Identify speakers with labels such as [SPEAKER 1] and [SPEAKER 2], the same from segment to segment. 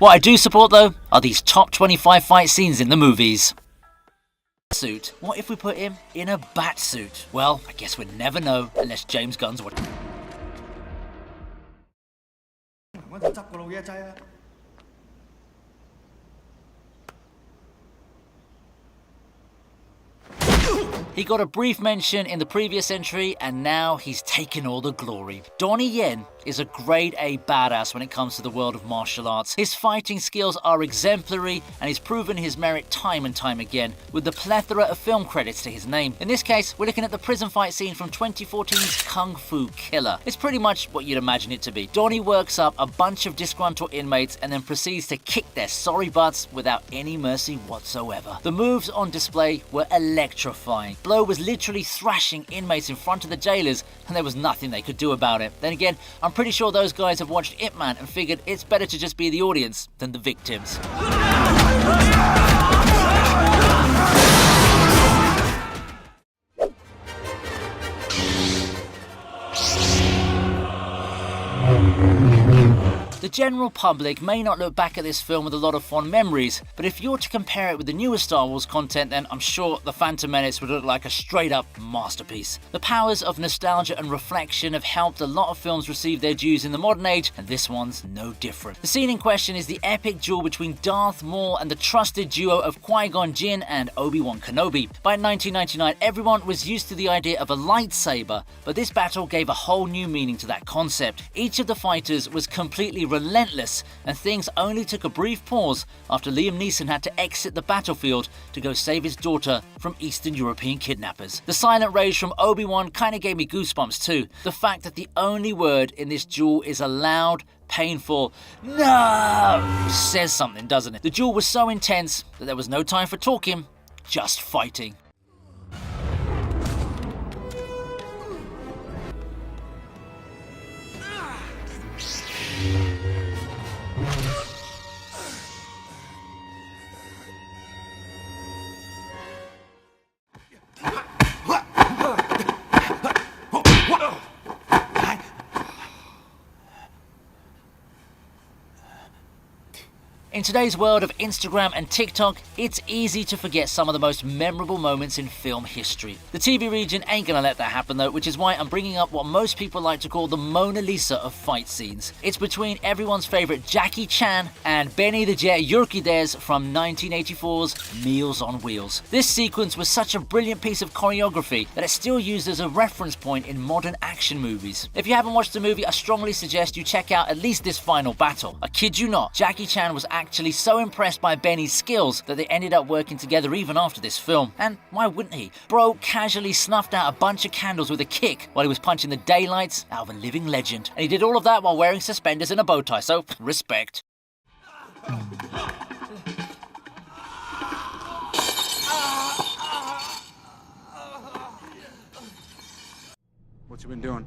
[SPEAKER 1] What I do support though are these top 25 fight scenes in the movies. Suit. What if we put him in a bat suit? Well, I guess we'd never know unless James Gunn's what. He got a brief mention in the previous entry, and now he's taken all the glory. Donnie Yen is a grade A badass when it comes to the world of martial arts. His fighting skills are exemplary, and he's proven his merit time and time again, with the plethora of film credits to his name. In this case, we're looking at the prison fight scene from 2014's Kung Fu Killer. It's pretty much what you'd imagine it to be. Donnie works up a bunch of disgruntled inmates and then proceeds to kick their sorry butts without any mercy whatsoever. The moves on display were electrifying. Blow was literally thrashing inmates in front of the jailers, and there was nothing they could do about it. Then again, I'm pretty sure those guys have watched Ip Man and figured it's better to just be the audience than the victims. The general public may not look back at this film with a lot of fond memories, but if you were to compare it with the newer Star Wars content, then I'm sure The Phantom Menace would look like a straight-up masterpiece. The powers of nostalgia and reflection have helped a lot of films receive their dues in the modern age, and this one's no different. The scene in question is the epic duel between Darth Maul and the trusted duo of Qui-Gon Jinn and Obi-Wan Kenobi. By 1999, everyone was used to the idea of a lightsaber, but this battle gave a whole new meaning to that concept. Each of the fighters was completely relentless, and things only took a brief pause after Liam Neeson had to exit the battlefield to go save his daughter from Eastern European kidnappers. The silent rage from Obi-Wan kinda gave me goosebumps too. The fact that the only word in this duel is a loud, painful "no" says something, doesn't it? The duel was so intense that there was no time for talking, just fighting. In today's world of Instagram and TikTok, it's easy to forget some of the most memorable moments in film history. The TV region ain't gonna let that happen though, which is why I'm bringing up what most people like to call the Mona Lisa of fight scenes. It's between everyone's favorite Jackie Chan and Benny the Jet Urquidez from 1984's Meals on Wheels. This sequence was such a brilliant piece of choreography that it's still used as a reference point in modern action movies. If you haven't watched the movie, I strongly suggest you check out at least this final battle. I kid you not, Jackie Chan was actually so impressed by Benny's skills that they ended up working together even after this film. And why wouldn't he? Bro casually snuffed out a bunch of candles with a kick while he was punching the daylights out of a living legend. And he did all of that while wearing suspenders and a bow tie, so respect.
[SPEAKER 2] What you been doing?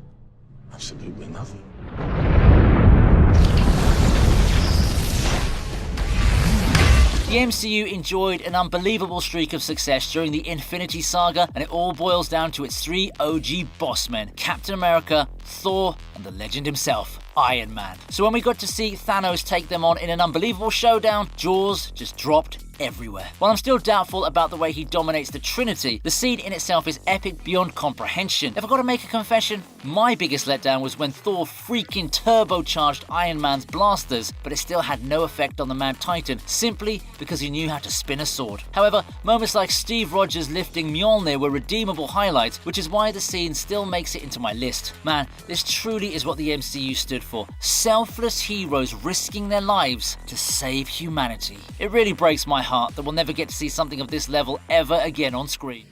[SPEAKER 3] Absolutely nothing.
[SPEAKER 1] The MCU enjoyed an unbelievable streak of success during the Infinity Saga, and it all boils down to its three OG boss men: Captain America, Thor, and the legend himself, Iron Man. So when we got to see Thanos take them on in an unbelievable showdown, jaws just dropped everywhere. While I'm still doubtful about the way he dominates the Trinity, the scene in itself is epic beyond comprehension. If I gotta make a confession, my biggest letdown was when Thor freaking turbocharged Iron Man's blasters, but it still had no effect on the Mad Titan, simply because he knew how to spin a sword. However, moments like Steve Rogers lifting Mjolnir were redeemable highlights, which is why the scene still makes it into my list. Man, this truly is what the MCU stood for. Selfless heroes risking their lives to save humanity. It really breaks my heart that we'll never get to see something of this level ever again on screen.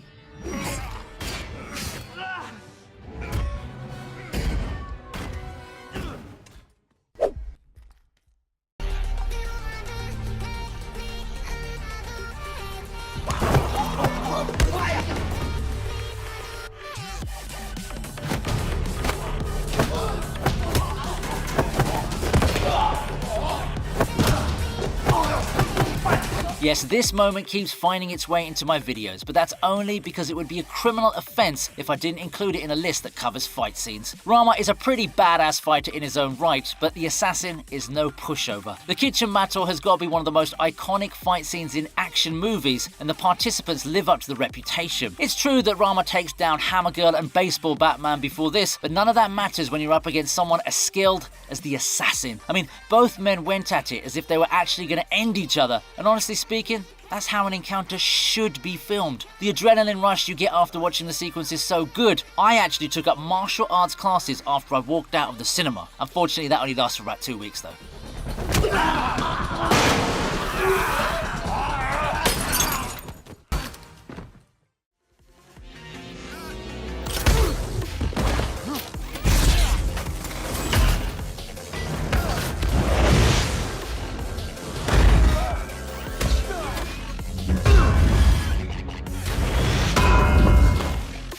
[SPEAKER 1] Yes, this moment keeps finding its way into my videos, but that's only because it would be a criminal offense if I didn't include it in a list that covers fight scenes. Rama is a pretty badass fighter in his own right, but the assassin is no pushover. The kitchen battle has got to be one of the most iconic fight scenes in action movies, and the participants live up to the reputation. It's true that Rama takes down Hammer Girl and Baseball Batman before this, but none of that matters when you're up against someone as skilled as the assassin. I mean, both men went at it as if they were actually going to end each other, and honestly speaking, that's how an encounter should be filmed. The adrenaline rush you get after watching the sequence is so good. I actually took up martial arts classes after I walked out of the cinema. Unfortunately, that only lasts for about 2 weeks though.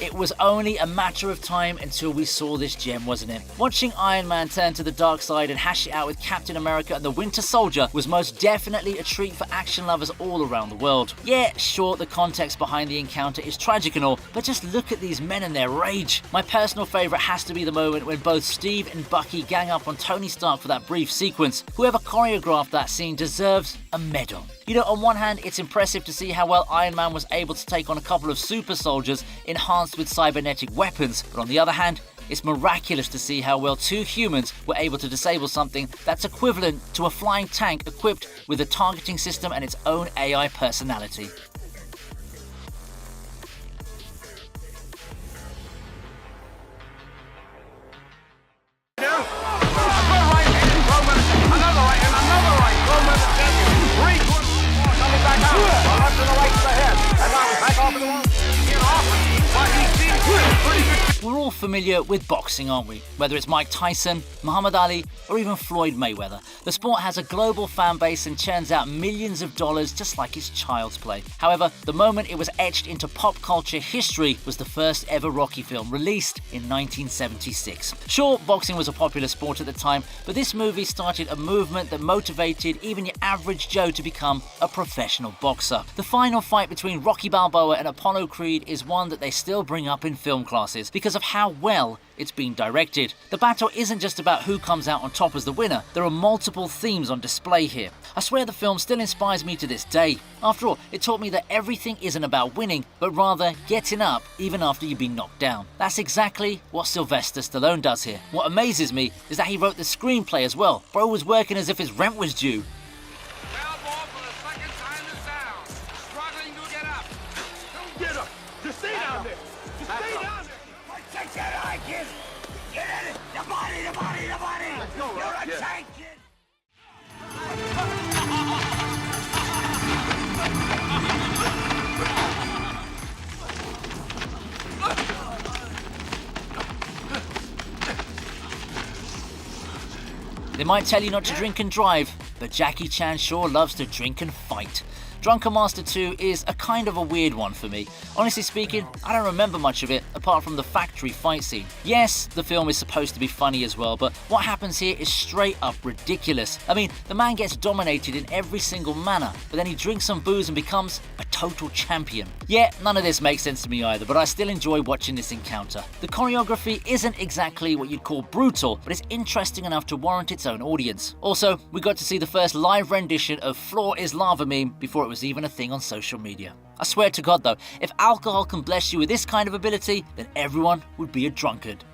[SPEAKER 1] It was only a matter of time until we saw this gem, wasn't it? Watching Iron Man turn to the dark side and hash it out with Captain America and the Winter Soldier was most definitely a treat for action lovers all around the world. Yeah, sure, the context behind the encounter is tragic and all, but just look at these men and their rage. My personal favourite has to be the moment when both Steve and Bucky gang up on Tony Stark for that brief sequence. Whoever choreographed that scene deserves a medal. You know, on one hand, it's impressive to see how well Iron Man was able to take on a couple of super soldiers enhanced with cybernetic weapons, but on the other hand, it's miraculous to see how well two humans were able to disable something that's equivalent to a flying tank equipped with a targeting system and its own AI personality. We're all familiar with boxing, aren't we? Whether it's Mike Tyson, Muhammad Ali, or even Floyd Mayweather. The sport has a global fan base and churns out millions of dollars just like it's child's play. However, the moment it was etched into pop culture history was the first ever Rocky film, released in 1976. Sure, boxing was a popular sport at the time, but this movie started a movement that motivated even your average Joe to become a professional boxer. The final fight between Rocky Balboa and Apollo Creed is one that they still bring up in film classes because of how well it's been directed. The battle isn't just about who comes out on top as the winner. There are multiple themes on display here. I swear the film still inspires me to this day. After all, it taught me that everything isn't about winning, but rather getting up even after you've been knocked down. That's exactly what Sylvester Stallone does here. What amazes me is that he wrote the screenplay as well. Bro was working as if his rent was due.
[SPEAKER 4] Get up! Just stay down there! Just stay down there! Take that eye, kid! Get in it! The body! Let's go, you're a tank, kid!
[SPEAKER 1] They might tell you not to drink and drive, but Jackie Chan sure loves to drink and fight. Drunken Master 2 is a kind of a weird one for me. Honestly speaking, I don't remember much of it apart from the factory fight scene. Yes, the film is supposed to be funny as well, but what happens here is straight up ridiculous. I mean, the man gets dominated in every single manner, but then he drinks some booze and becomes a total champion. Yeah, none of this makes sense to me either, but I still enjoy watching this encounter. The choreography isn't exactly what you'd call brutal, but it's interesting enough to warrant its own audience. Also, we got to see the first live rendition of Floor is Lava meme before it was even a thing on social media. I swear to God though, if alcohol can bless you with this kind of ability, then everyone would be a drunkard.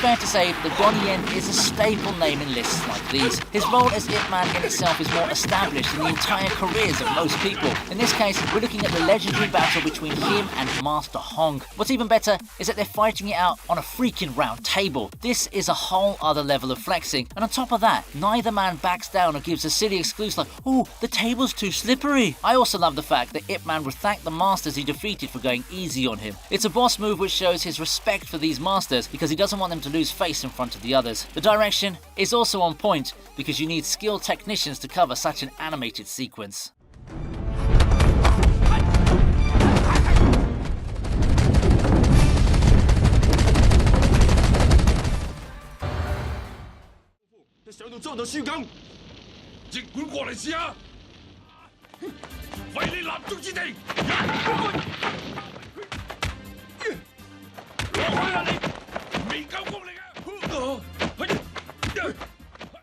[SPEAKER 1] fair to say that Donnie Yen is a staple name in lists like these. His role as Ip Man in itself is more established than the entire careers of most people. In this case, we're looking at the legendary battle between him and Master Hong. What's even better is that they're fighting it out on a freaking round table. This is a whole other level of flexing, and on top of that, neither man backs down or gives a silly excuse like, "Oh, the table's too slippery." I also love the fact that Ip Man would thank the masters he defeated for going easy on him. It's a boss move which shows his respect for these masters because he doesn't want them to lose face in front of the others. The direction is also on point because you need skilled technicians to cover such an animated sequence.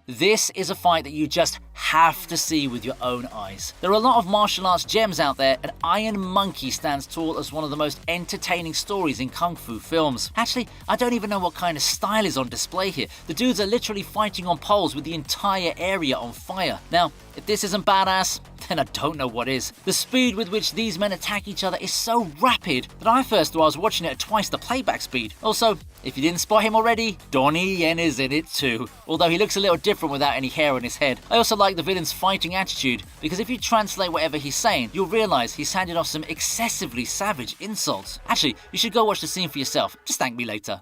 [SPEAKER 1] This is a fight that you just have to see with your own eyes. There are a lot of martial arts gems out there, and Iron Monkey stands tall as one of the most entertaining stories in kung fu films. Actually, I don't even know what kind of style is on display here. The dudes are literally fighting on poles with the entire area on fire. Now, if this isn't badass, then I don't know what is. The speed with which these men attack each other is so rapid that I first thought I was watching it at twice the playback speed. Also, if you didn't spot him already, Donnie Yen is in it too. Although he looks a little different without any hair on his head. I also like the villain's fighting attitude, because if you translate whatever he's saying, you'll realise he's handing off some excessively savage insults. Actually, you should go watch the scene for yourself. Just thank me later.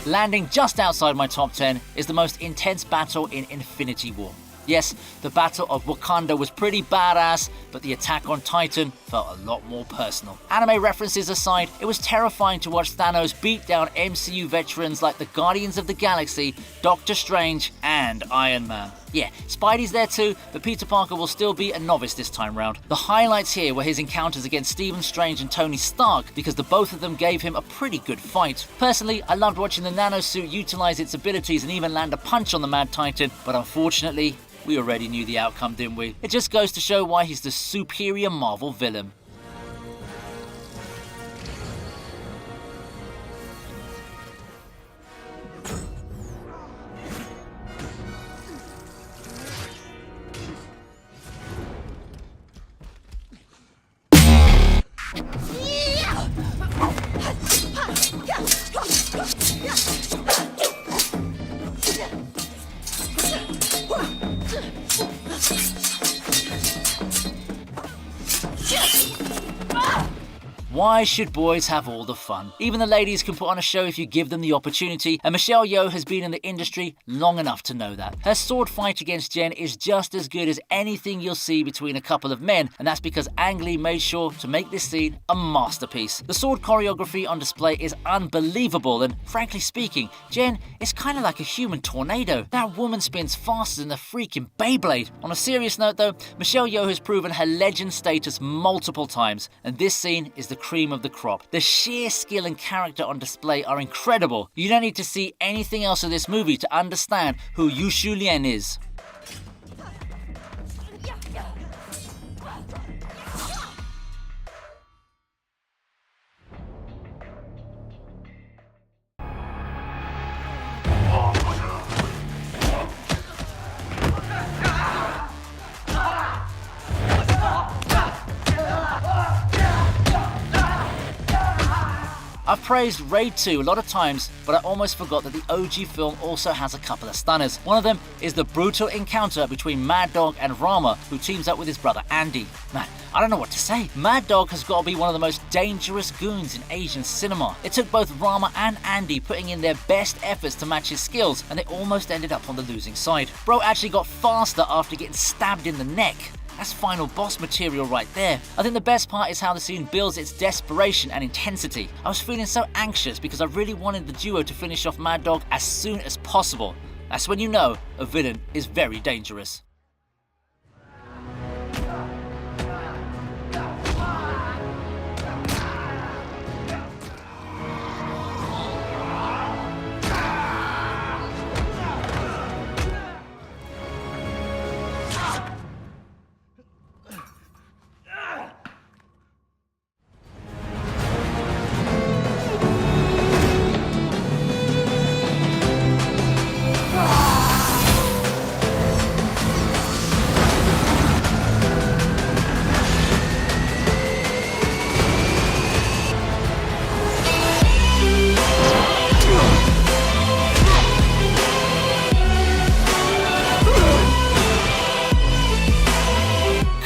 [SPEAKER 1] Landing just outside my top 10 is the most intense battle in Infinity War. Yes, the Battle of Wakanda was pretty badass, but the attack on Titan felt a lot more personal. Anime references aside, it was terrifying to watch Thanos beat down MCU veterans like the Guardians of the Galaxy, Doctor Strange, and Iron Man. Yeah, Spidey's there too, but Peter Parker will still be a novice this time round. The highlights here were his encounters against Stephen Strange and Tony Stark, because the both of them gave him a pretty good fight. Personally, I loved watching the nanosuit utilize its abilities and even land a punch on the Mad Titan, but unfortunately, we already knew the outcome, didn't we? It just goes to show why he's the superior Marvel villain. Why should boys have all the fun? Even the ladies can put on a show if you give them the opportunity, and Michelle Yeoh has been in the industry long enough to know that. Her sword fight against Jen is just as good as anything you'll see between a couple of men, and that's because Ang Lee made sure to make this scene a masterpiece. The sword choreography on display is unbelievable, and frankly speaking, Jen is kind of like a human tornado. That woman spins faster than a freaking Beyblade. On a serious note though, Michelle Yeoh has proven her legend status multiple times, and this scene is the cream of the crop. The sheer skill and character on display are incredible. You don't need to see anything else of this movie to understand who Yu Shu Lian is. I've praised Raid 2 a lot of times, but I almost forgot that the OG film also has a couple of stunners. One of them is the brutal encounter between Mad Dog and Rama, who teams up with his brother Andy. Man, I don't know what to say. Mad Dog has got to be one of the most dangerous goons in Asian cinema. It took both Rama and Andy putting in their best efforts to match his skills, and they almost ended up on the losing side. Bro actually got faster after getting stabbed in the neck. That's final boss material right there. I think the best part is how the scene builds its desperation and intensity. I was feeling so anxious because I really wanted the duo to finish off Mad Dog as soon as possible. That's when you know a villain is very dangerous.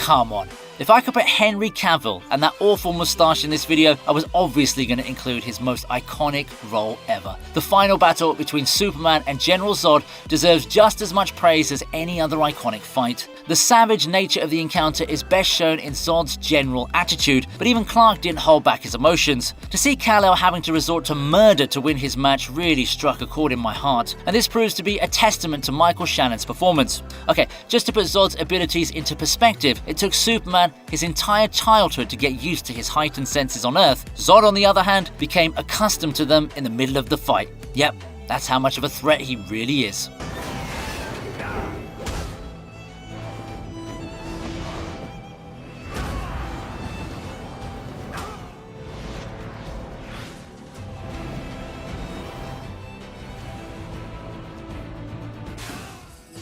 [SPEAKER 1] Come on. If I could put Henry Cavill and that awful moustache in this video, I was obviously going to include his most iconic role ever. The final battle between Superman and General Zod deserves just as much praise as any other iconic fight. The savage nature of the encounter is best shown in Zod's general attitude, but even Clark didn't hold back his emotions. To see Kal-El having to resort to murder to win his match really struck a chord in my heart, and this proves to be a testament to Michael Shannon's performance. Okay, just to put Zod's abilities into perspective, it took Superman his entire childhood to get used to his heightened senses on Earth. Zod, on the other hand, became accustomed to them in the middle of the fight. Yep, that's how much of a threat he really is.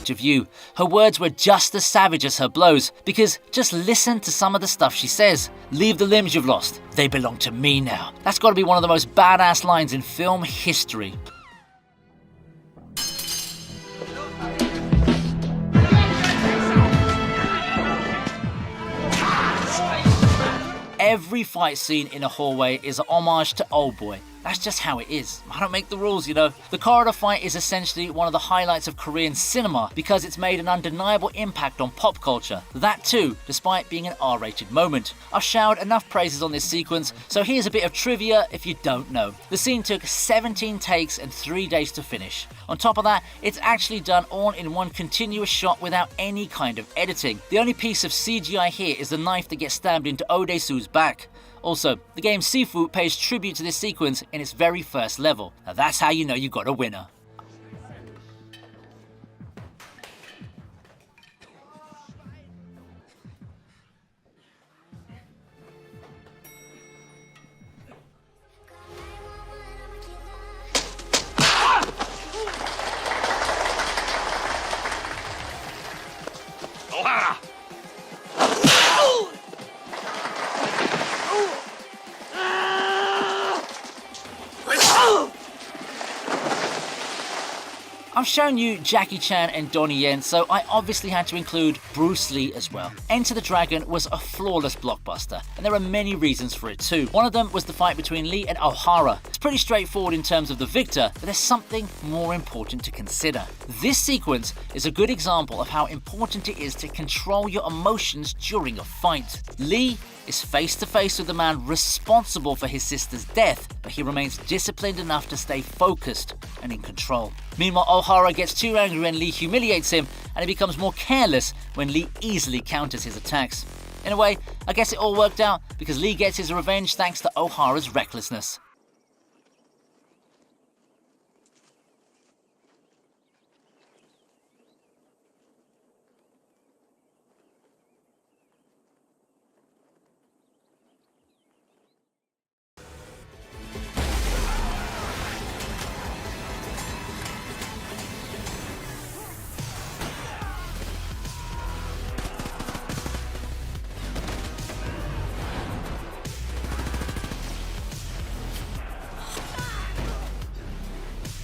[SPEAKER 1] Of you. Her words were just as savage as her blows, because just listen to some of the stuff she says. Leave the limbs you've lost. They belong to me now. That's got to be one of the most badass lines in film history. Every fight scene in a hallway is an homage to Oldboy. That's just how it is. I don't make the rules, you know. The corridor fight is essentially one of the highlights of Korean cinema because it's made an undeniable impact on pop culture. That too, despite being an R-rated moment. I've showered enough praises on this sequence, so here's a bit of trivia if you don't know. The scene took 17 takes and 3 days to finish. On top of that, it's actually done all in one continuous shot without any kind of editing. The only piece of CGI here is the knife that gets stabbed into Odesu's back. Also, the game Sifu pays tribute to this sequence in its very first level. Now that's how you know you got a winner. I've shown you Jackie Chan and Donnie Yen, so I obviously had to include Bruce Lee as well. Enter the Dragon was a flawless blockbuster, and there are many reasons for it too. One of them was the fight between Lee and O'Hara. It's pretty straightforward in terms of the victor, but there's something more important to consider. This sequence is a good example of how important it is to control your emotions during a fight. Lee is face to face with the man responsible for his sister's death, but he remains disciplined enough to stay focused and in control. Meanwhile, O'Hara gets too angry when Lee humiliates him, and he becomes more careless when Lee easily counters his attacks. In a way, I guess it all worked out because Lee gets his revenge thanks to O'Hara's recklessness.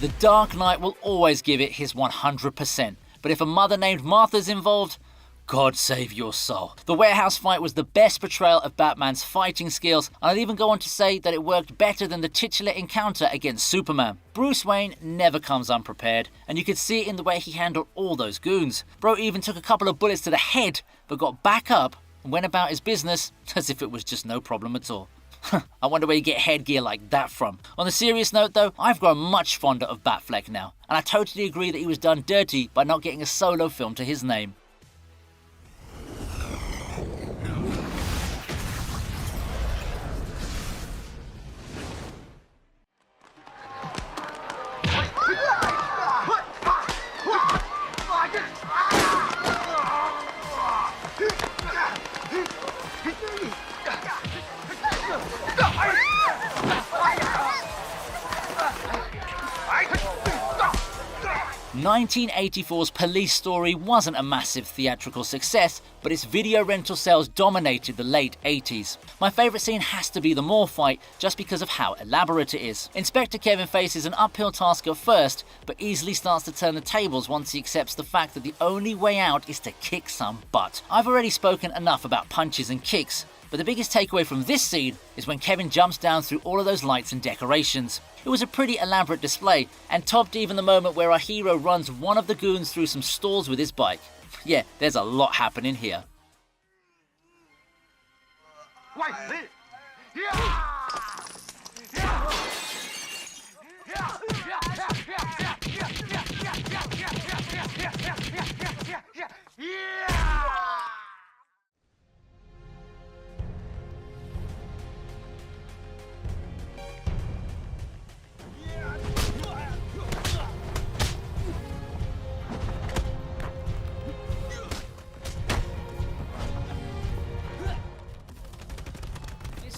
[SPEAKER 1] The Dark Knight will always give it his 100%, but if a mother named Martha's involved, God save your soul. The warehouse fight was the best portrayal of Batman's fighting skills, and I'd even go on to say that it worked better than the titular encounter against Superman. Bruce Wayne never comes unprepared, and you could see it in the way he handled all those goons. Bro even took a couple of bullets to the head, but got back up and went about his business as if it was just no problem at all. I wonder where you get headgear like that from. On a serious note though, I've grown much fonder of Batfleck now, and I totally agree that he was done dirty by not getting a solo film to his name. (1984's Police Story wasn't a massive theatrical success, but its video rental sales dominated the late 80s. My favourite scene has to be the Moore fight, just because of how elaborate it is. Inspector Kevin faces an uphill task at first, but easily starts to turn the tables once he accepts the fact that the only way out is to kick some butt. I've already spoken enough about punches and kicks, but the biggest takeaway from this scene is when Kevin jumps down through all of those lights and decorations. It was a pretty elaborate display, and topped even the moment where our hero runs one of the goons through some stalls with his bike. Yeah, there's a lot happening here.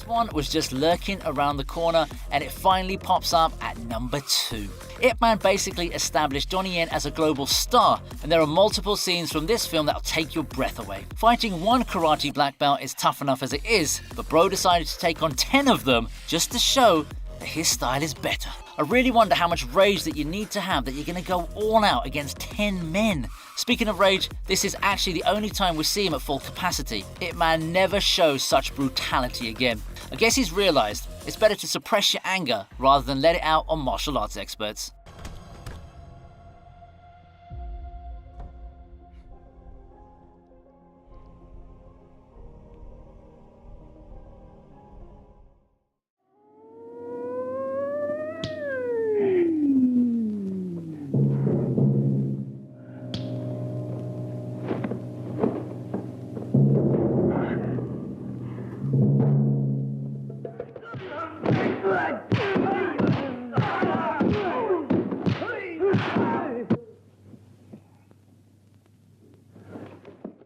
[SPEAKER 1] One was just lurking around the corner, and it finally pops up at number 2. Ip Man basically established Donnie Yen as a global star, and there are multiple scenes from this film that'll take your breath away. Fighting one karate black belt is tough enough as it is, but bro decided to take on 10 of them just to show that his style is better. I really wonder how much rage that you need to have that you're going to go all out against 10 men. Speaking of rage, this is actually the only time we see him at full capacity. Ip Man never shows such brutality again. I guess he's realised it's better to suppress your anger rather than let it out on martial arts experts.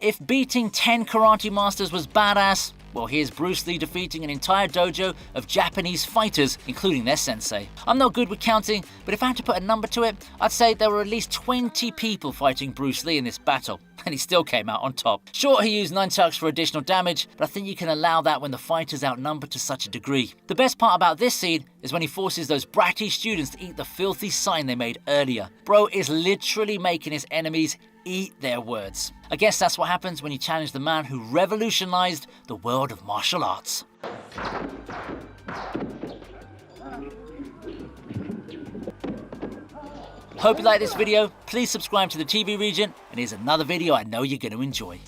[SPEAKER 1] If beating 10 karate masters was badass, well, here's Bruce Lee defeating an entire dojo of Japanese fighters, including their sensei. I'm not good with counting, but if I had to put a number to it, I'd say there were at least 20 people fighting Bruce Lee in this battle, and he still came out on top. Sure, he used nunchucks for additional damage, but I think you can allow that when the fighters outnumber to such a degree. The best part about this scene is when he forces those bratty students to eat the filthy sign they made earlier. Bro is literally making his enemies eat their words. I guess that's what happens when you challenge the man who revolutionized the world of martial arts. Hope you like this video. Please subscribe to the TV Region, and here's another video I know you're going to enjoy.